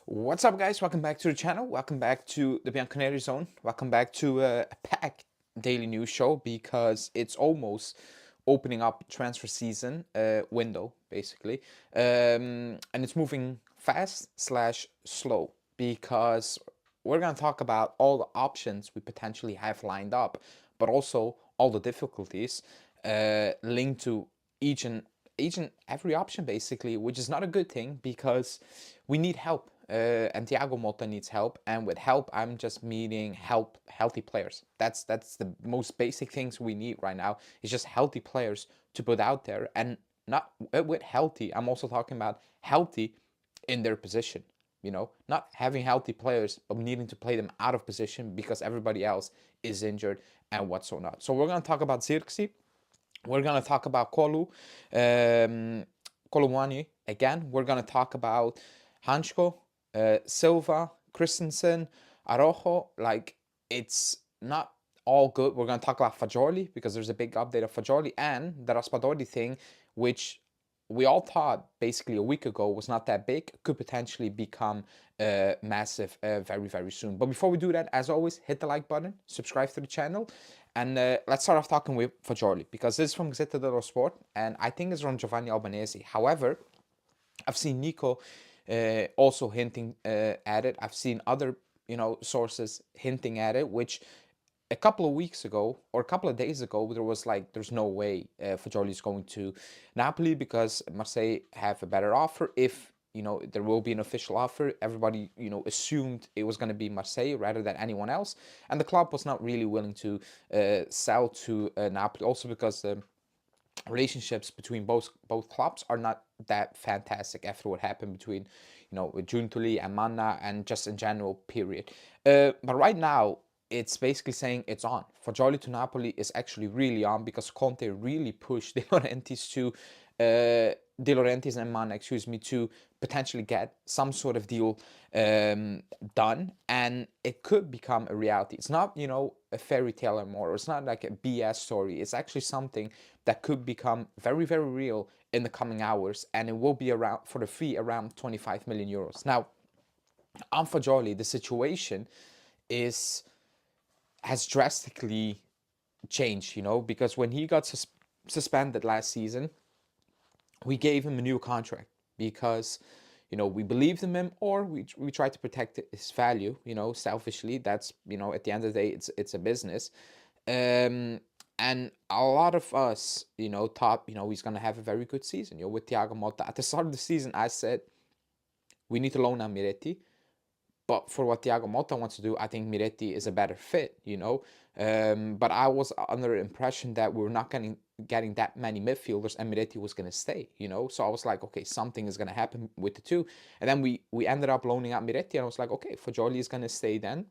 What's up, guys? Welcome back to the channel. Welcome back to the Bianconeri zone. Welcome back to a packed daily news show because it's almost opening up transfer season window, basically. And it's moving fast slash slow because we're going to talk about all the options we potentially have lined up, but also all the difficulties linked to each and every option, basically, which is not a good thing because we need help. And Thiago Motta needs help, and with help, I'm just meaning healthy players. That's the most basic things we need right now. Is just healthy players to put out there, and not with healthy. I'm also talking about healthy in their position. Not having healthy players, but needing to play them out of position because everybody else is injured and what's so not. So we're gonna talk about Zirkzee. We're gonna talk about Kolumani again. We're gonna talk about Sancho, Silva, Christensen, Araujo. Like, it's not all good. We're gonna talk about Fagioli because there's a big update of Fagioli and the Raspadori thing, which we all thought basically a week ago was not that big, could potentially become massive very, very soon. But before we do that, as always, hit the like button, subscribe to the channel, and let's start off talking with Fagioli because this is from Gazzetta dello Sport, and I think it's from Giovanni Albanese. However, I've seen Nico also hinting at it. I've seen other, sources hinting at it, which a couple of weeks ago or a couple of days ago, there was like, there's no way Fagioli is going to Napoli because Marseille have a better offer. If, there will be an official offer, everybody, assumed it was going to be Marseille rather than anyone else. And the club was not really willing to sell to Napoli, also because relationships between both clubs are not that fantastic after what happened between, with Giuntoli and Manna and just in general, period. But right now, it's basically saying it's on. Fagioli to Napoli is actually really on because Conte really pushed De Laurentiis and Manna, to potentially get some sort of deal done, and it could become a reality. It's not, a fairy tale anymore, or it's not like a BS story. It's actually something that could become very, very real in the coming hours, and it will be around for the fee around 25 million euros. Now, on Fagioli, the situation has drastically changed, because when he got suspended last season, we gave him a new contract because, we believed in him, or we tried to protect his value, selfishly. That's, at the end of the day, it's a business. And a lot of us, thought, he's going to have a very good season, with Thiago Motta. At the start of the season, I said, we need to loan out Miretti. But for what Thiago Motta wants to do, I think Miretti is a better fit, But I was under the impression that we were not getting that many midfielders and Miretti was going to stay, So I was like, okay, something is going to happen with the two. And then we ended up loaning out Miretti, and I was like, okay, Fagioli is going to stay then.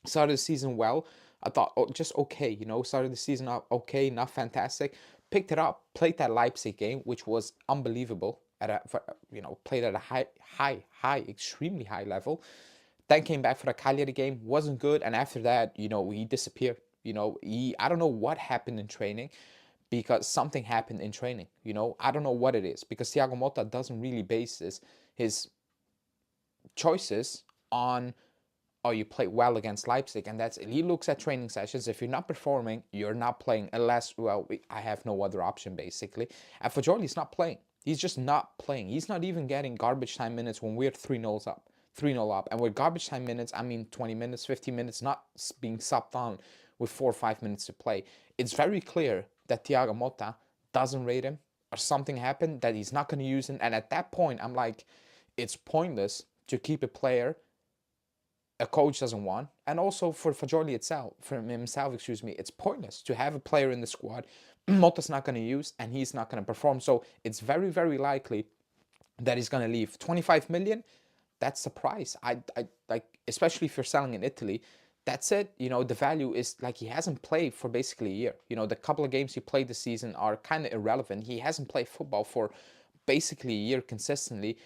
Started the season well. I thought, oh, just okay, Started the season out okay, not fantastic. Picked it up, played that Leipzig game, which was unbelievable. Played at a high, extremely high level. Then came back for the Cagliari game, wasn't good, and after that, he disappeared. I don't know what happened in training, because something happened in training. I don't know what it is, because Thiago Motta doesn't really base his choices on, oh, you play well against Leipzig, and that's it. He looks at training sessions. If you're not performing, you're not playing, unless, well, I have no other option, basically. And Fagioli's not playing. He's just not playing. He's not even getting garbage time minutes when we're 3-0 up. 3-0 up. And with garbage time minutes, I mean 20 minutes, 15 minutes, not being subbed on with 4 or 5 minutes to play. It's very clear that Thiago Motta doesn't rate him, or something happened that he's not going to use him. And at that point, I'm like, it's pointless to keep a player a coach doesn't want. And also for Fagioli itself, it's pointless to have a player in the squad Motta's not going to use and he's not going to perform. So it's very, very likely that he's going to leave. 25 million, that's the price. I like, especially if you're selling in Italy, that's it. The value is like, he hasn't played for basically a year. The couple of games he played this season are kind of irrelevant. He hasn't played football for basically a year consistently.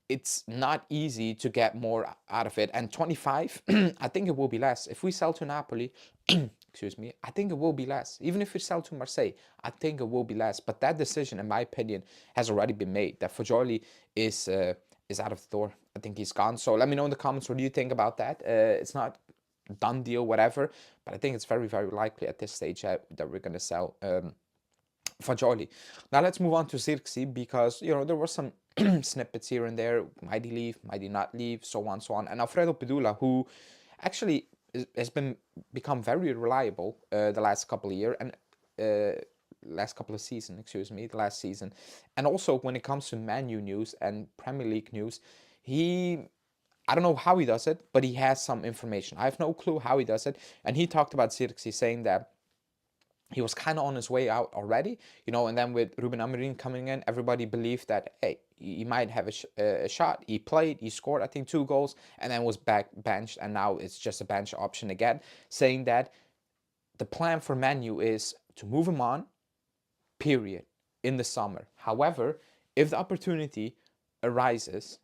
It's not easy to get more out of it. And 25, I think it will be less. If we sell to Napoli, excuse me, I think it will be less. Even if we sell to Marseille, I think it will be less. But that decision, in my opinion, has already been made. That Fagioli is is out of the door. I think he's gone. So let me know in the comments what do you think about that. It's not done deal, whatever, but I think it's very, very likely at this stage that we're going to sell Fagioli. Now let's move on to Zirkzee, because there were some snippets here and there. Might he leave? Might he not leave? So on, so on. And Alfredo Pedula, who actually has become very reliable the last couple of years, and last couple of seasons, excuse me, the last season. And also when it comes to Man U news and Premier League news, I don't know how he does it, but he has some information. I have no clue how he does it. And he talked about Zirkzee, saying that he was kind of on his way out already, and then with Ruben Amorim coming in, everybody believed that, hey, he might have a shot. He played, he scored, I think, 2 goals, and then was benched, and now it's just a bench option again, saying that the plan for Man U is to move him on, period, in the summer. However, if the opportunity arises,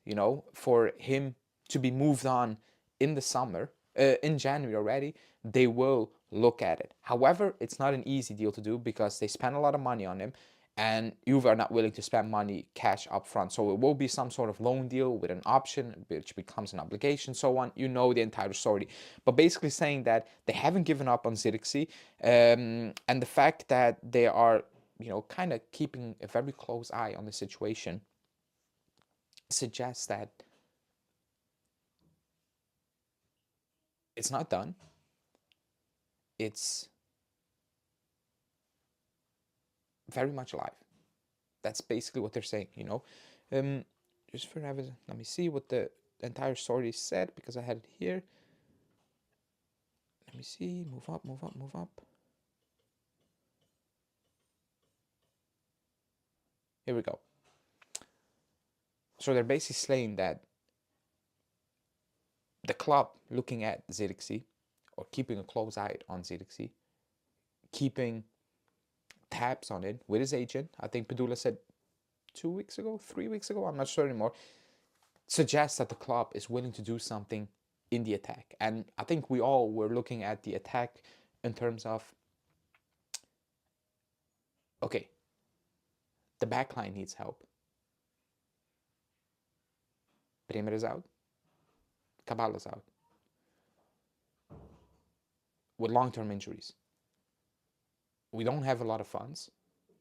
for him to be moved on in the summer, in January already, they will look at it. However, it's not an easy deal to do because they spend a lot of money on him, and Juve are not willing to spend money cash up front. So it will be some sort of loan deal with an option, which becomes an obligation, so on. You know the entire story. But basically saying that they haven't given up on Zirkzee, and the fact that they are, kind of keeping a very close eye on the situation suggests that it's not done. It's very much alive. That's basically what they're saying, Just for evidence, let me see what the entire story said, because I had it here. Let me see. Move up, move up, move up. Here we go. So they're basically saying that the club looking at Zirkzee, or keeping a close eye on Zirkzee, keeping tabs on it with his agent, I think Pedula said 2 weeks ago, 3 weeks ago, I'm not sure anymore, suggests that the club is willing to do something in the attack. And I think we all were looking at the attack in terms of, okay, the backline needs help. Bremer is out. Cabal is out with long-term injuries. We don't have a lot of funds.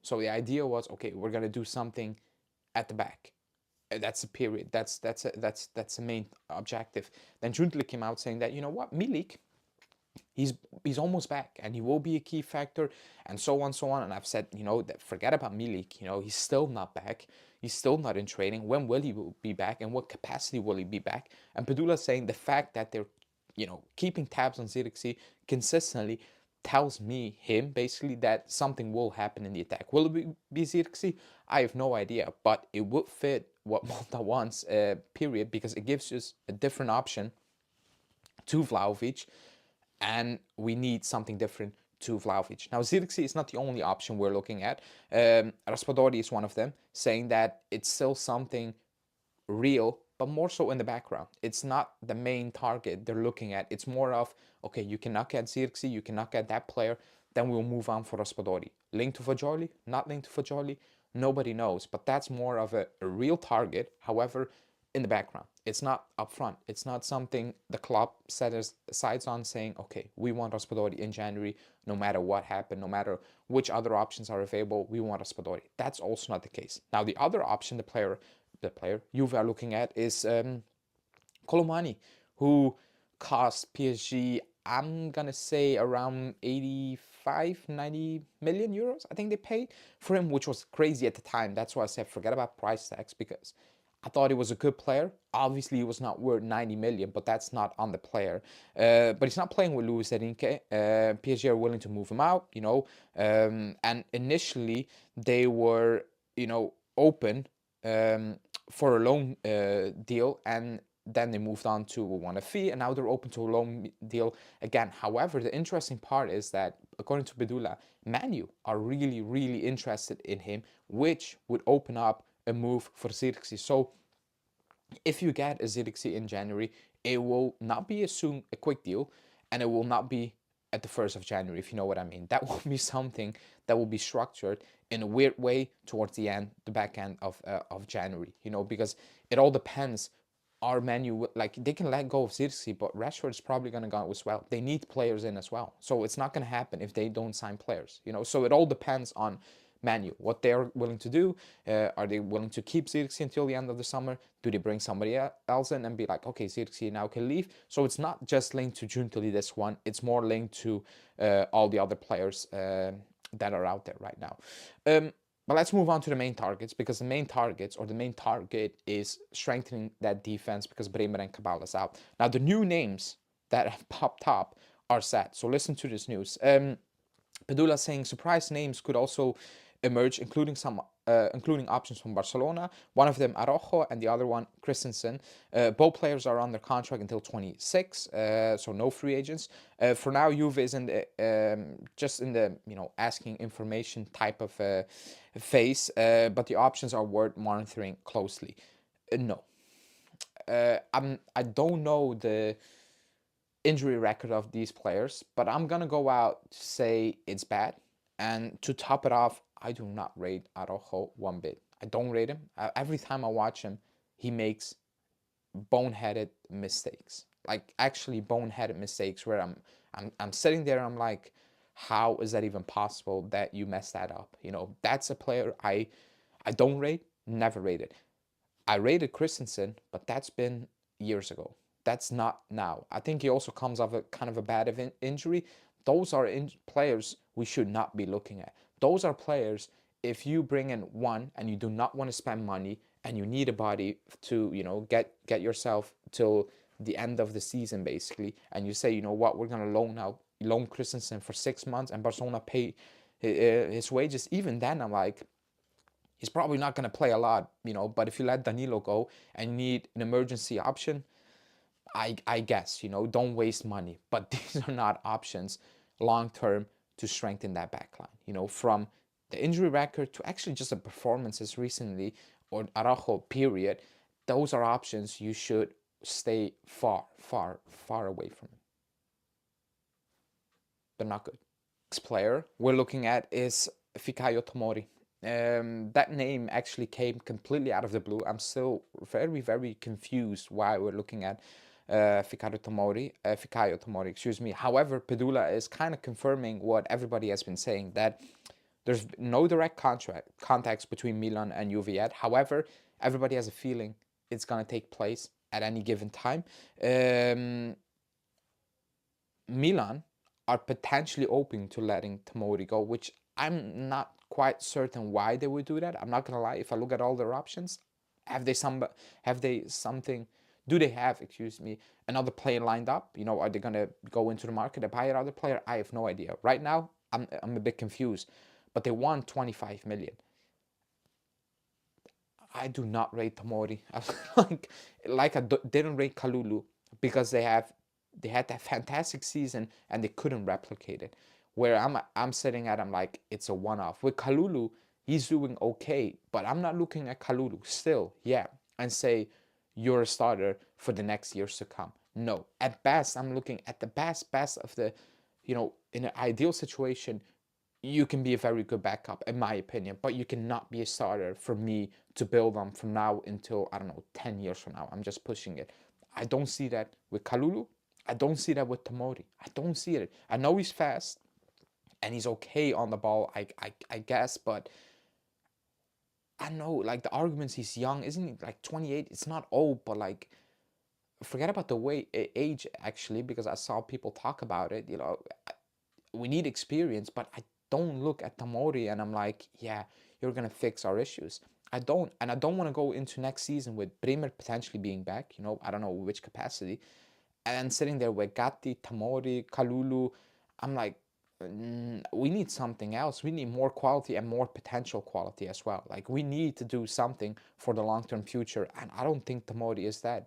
So the idea was, okay, we're going to do something at the back. That's a period. That's the main objective. Then Giuntoli came out saying that, Milik, he's almost back, and he will be a key factor, and so on, so on. And I've said, that forget about Milik. He's still not back. He's still not in training. When will he be back, and what capacity will he be back? And Pedula saying the fact that they're, keeping tabs on Zirkzee consistently tells him basically that something will happen in the attack. Will it be Zirkzee? I have no idea, but it would fit what Motta wants, period, because it gives us a different option to Vlahovic, and we need something different to Vlahovic. Now, Zirkzee is not the only option we're looking at. Raspadori is one of them, saying that it's still something real, but more so in the background. It's not the main target they're looking at. It's more of, okay, you can knock at Zirkzee, you can knock at that player, then we'll move on for Raspadori. Linked to Fagioli, not linked to Fagioli, nobody knows. But that's more of a real target, however, in the background. It's not up front. It's not something the club set his sights on, saying, okay, we want Raspadori in January, no matter what happened, no matter which other options are available, we want Raspadori. That's also not the case. Now, the other option the player Juve are looking at is Colomani, who cost PSG, I'm gonna say around 85-90 million euros. I think they paid for him, which was crazy at the time. That's why I said forget about price tags, because I thought he was a good player. Obviously, he was not worth 90 million, but that's not on the player. But he's not playing with Luiz. PSG are willing to move him out, and initially they were, open for a loan deal, and then they moved on to a fee, and now they're open to a loan deal again. However, the interesting part is that, according to Pedula, Man U are really, really interested in him, which would open up a move for Zirkzee. So if you get a Zirkzee in January, it will not be a quick deal, and it will not be at the 1st of January, if you know what I mean. That will be something that will be structured in a weird way towards the back end of January, you know, because it all depends. Our menu, like, they can let go of Zirkzee, but Rashford is probably going to go as well. They need players in as well. So it's not going to happen if they don't sign players, you know. So it all depends on Manu, what they're willing to do. Are they willing to keep Zirkzee until the end of the summer? Do they bring somebody else in and be like, okay, Zirkzee now can leave? So it's not just linked to Giuntoli, this one. It's more linked to all the other players that are out there right now. But let's move on to the main targets, because the main targets, or the main target, is strengthening that defense because Bremer and Cabal is out. Now, the new names that have popped up are set. So listen to this news. Padula saying surprise names could also emerge, including including options from Barcelona. One of them Araujo, and the other one Christensen. Both players are under contract until 26, so no free agents. For now, Juve is in the just in the asking information type of phase, but the options are worth monitoring closely. No, I don't know the injury record of these players, but I'm gonna go out to say it's bad. And to top it off, I do not rate Araujo one bit. I don't rate him. Every time I watch him, he makes boneheaded mistakes. Like, actually boneheaded mistakes where I'm sitting there, I'm like, how is that even possible that you messed that up? You know, that's a player I don't rate, never rated. I rated Christensen, but that's been years ago. That's not now. I think he also comes off a kind of a bad injury. Those are players we should not be looking at. Those are players, if you bring in one and you do not want to spend money and you need a body to, get yourself till the end of the season, basically, and you say, you know what, we're going to loan Christensen for 6 months and Barcelona pay his wages. Even then, I'm like, he's probably not going to play a lot, but if you let Danilo go and you need an emergency option, I guess, don't waste money. But these are not options long-term to strengthen that backline. From the injury record to actually just the performances recently, or Araujo, period, those are options you should stay far, far, far away from. They're not good. Next player we're looking at is Fikayo Tomori. That name actually came completely out of the blue. I'm still very, very confused why we're looking at Fikayo Tomori, excuse me. However, Padula is kind of confirming what everybody has been saying, that there's no direct contacts between Milan and Juve yet. However, everybody has a feeling it's going to take place at any given time. Milan are potentially open to letting Tomori go, which I'm not quite certain why they would do that. I'm not gonna lie. If I look at all their options, do they have, excuse me, another player lined up? Are they gonna go into the market and buy another player? I have no idea. Right now, I'm a bit confused. But they want 25 million. I do not rate Tomori. like I didn't rate Kalulu, because they had that fantastic season and they couldn't replicate it. Where I'm sitting at, I'm like, it's a one-off. With Kalulu, he's doing okay, but I'm not looking at Kalulu still, and say you're a starter for the next years to come. No, at best, I'm looking at the best of the, in an ideal situation, you can be a very good backup, in my opinion, but you cannot be a starter for me to build on from now until, I don't know, 10 years from now. I'm just pushing it. I don't see that with Kalulu. I don't see that with Tomori. I don't see it. I know he's fast and he's okay on the ball, I guess, but I know, like, the arguments, he's young, isn't he, like 28? It's not old, but like, forget about the age, actually, because I saw people talk about it. We need experience, but I don't look at Tomori and I'm like, yeah, you're gonna fix our issues. I don't want to go into next season with Bremer potentially being back. I don't know which capacity, and sitting there with Gatti, Tomori, Kalulu. I'm like, we need something else. We need more quality and more potential quality as well. Like, we need to do something for the long-term future, and I don't think Tomori is that.